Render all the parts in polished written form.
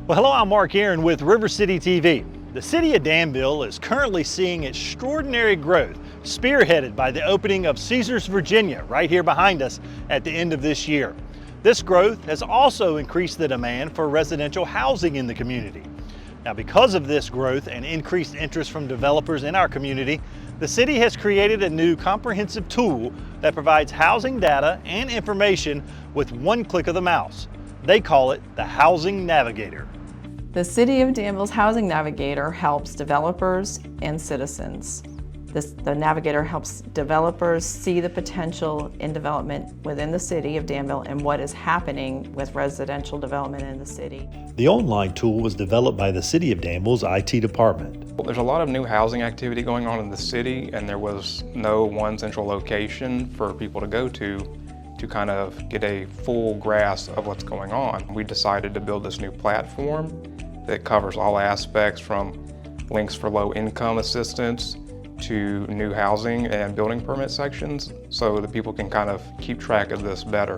Well, hello, I'm Mark Aaron with River City TV. The city of Danville is currently seeing extraordinary growth, spearheaded by the opening of Caesars Virginia right here behind us at the end of this year. This growth has also increased the demand for residential housing in the community. Now, because of this growth and increased interest from developers in our community, the city has created a new comprehensive tool that provides housing data and information with one click of the mouse. They call it the Housing Navigator. The City of Danville's Housing Navigator helps developers and citizens. The Navigator helps developers see the potential in development within the City of Danville and what is happening with residential development in the city. The online tool was developed by the City of Danville's IT department. There's a lot of new housing activity going on in the city, and there was no one central location for people to go to kind of get a full grasp of what's going on. We decided to build this new platform that covers all aspects from links for low income assistance to new housing and building permit sections so that people can kind of keep track of this better.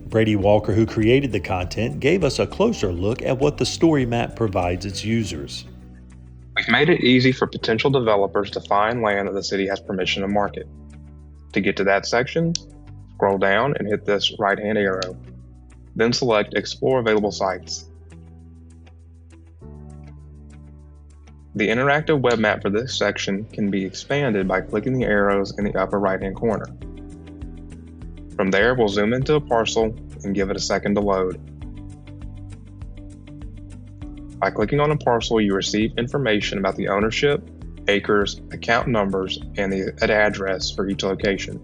Brady Walker, who created the content, gave us a closer look at what the story map provides its users. We've made it easy for potential developers to find land that the city has permission to market. To get to that section, scroll down and hit this right-hand arrow. Then select Explore Available Sites. The interactive web map for this section can be expanded by clicking the arrows in the upper right-hand corner. From there, we'll zoom into a parcel and give it a second to load. By clicking on a parcel, you receive information about the ownership, acres, account numbers, and the address for each location.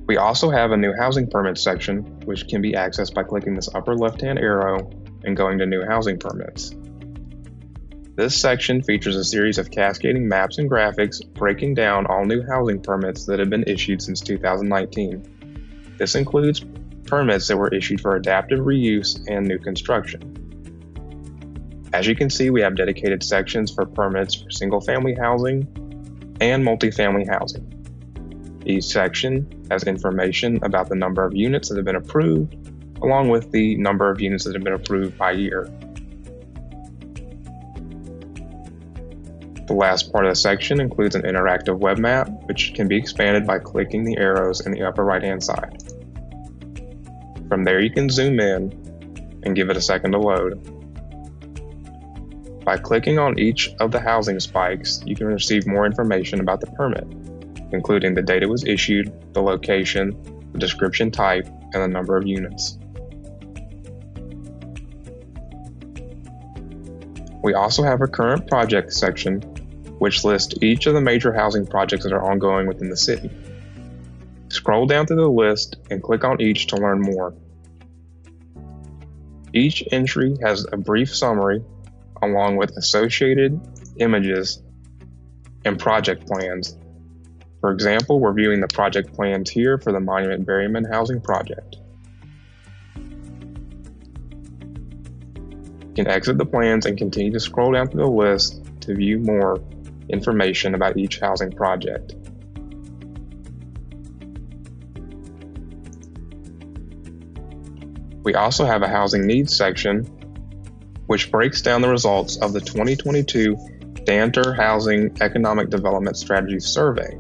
We also have a new housing permit section, which can be accessed by clicking this upper left-hand arrow and going to New Housing Permits. This section features a series of cascading maps and graphics breaking down all new housing permits that have been issued since 2019. This includes permits that were issued for adaptive reuse and new construction. As you can see, we have dedicated sections for permits for single-family housing and multifamily housing. Each section has information about the number of units that have been approved, along with the number of units that have been approved by year. The last part of the section includes an interactive web map, which can be expanded by clicking the arrows in the upper right-hand side. From there, you can zoom in and give it a second to load. By clicking on each of the housing spikes, you can receive more information about the permit, including the date it was issued, the location, the description type, and the number of units. We also have a current project section, which lists each of the major housing projects that are ongoing within the city. Scroll down through the list and click on each to learn more. Each entry has a brief summary along with associated images and project plans. For example, we're viewing the project plans here for the Monument Berryman Housing Project. You can exit the plans and continue to scroll down through the list to view more information about each housing project. We also have a housing needs section, which breaks down the results of the 2022 Danter Housing Economic Development Strategy Survey.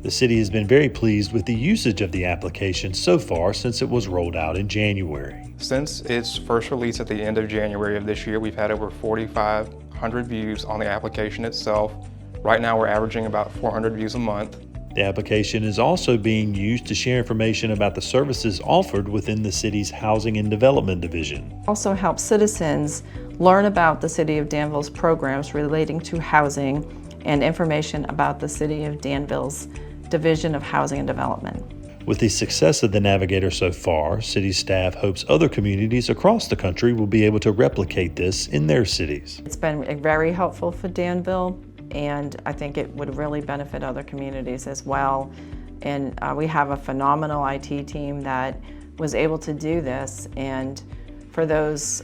The city has been very pleased with the usage of the application so far since it was rolled out in January. Since its first release at the end of January of this year, we've had over 4,500 views on the application itself. Right now we're averaging about 400 views a month. The application is also being used to share information about the services offered within the city's Housing and Development Division. Also helps citizens learn about the City of Danville's programs relating to housing and information about the City of Danville's Division of Housing and Development. With the success of the Navigator so far, city staff hopes other communities across the country will be able to replicate this in their cities. It's been very helpful for Danville, and I think it would really benefit other communities as well. And we have a phenomenal IT team that was able to do this, and for those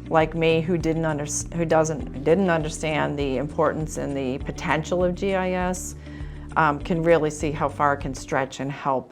like me who didn't understand the importance and the potential of GIS, can really see how far it can stretch and help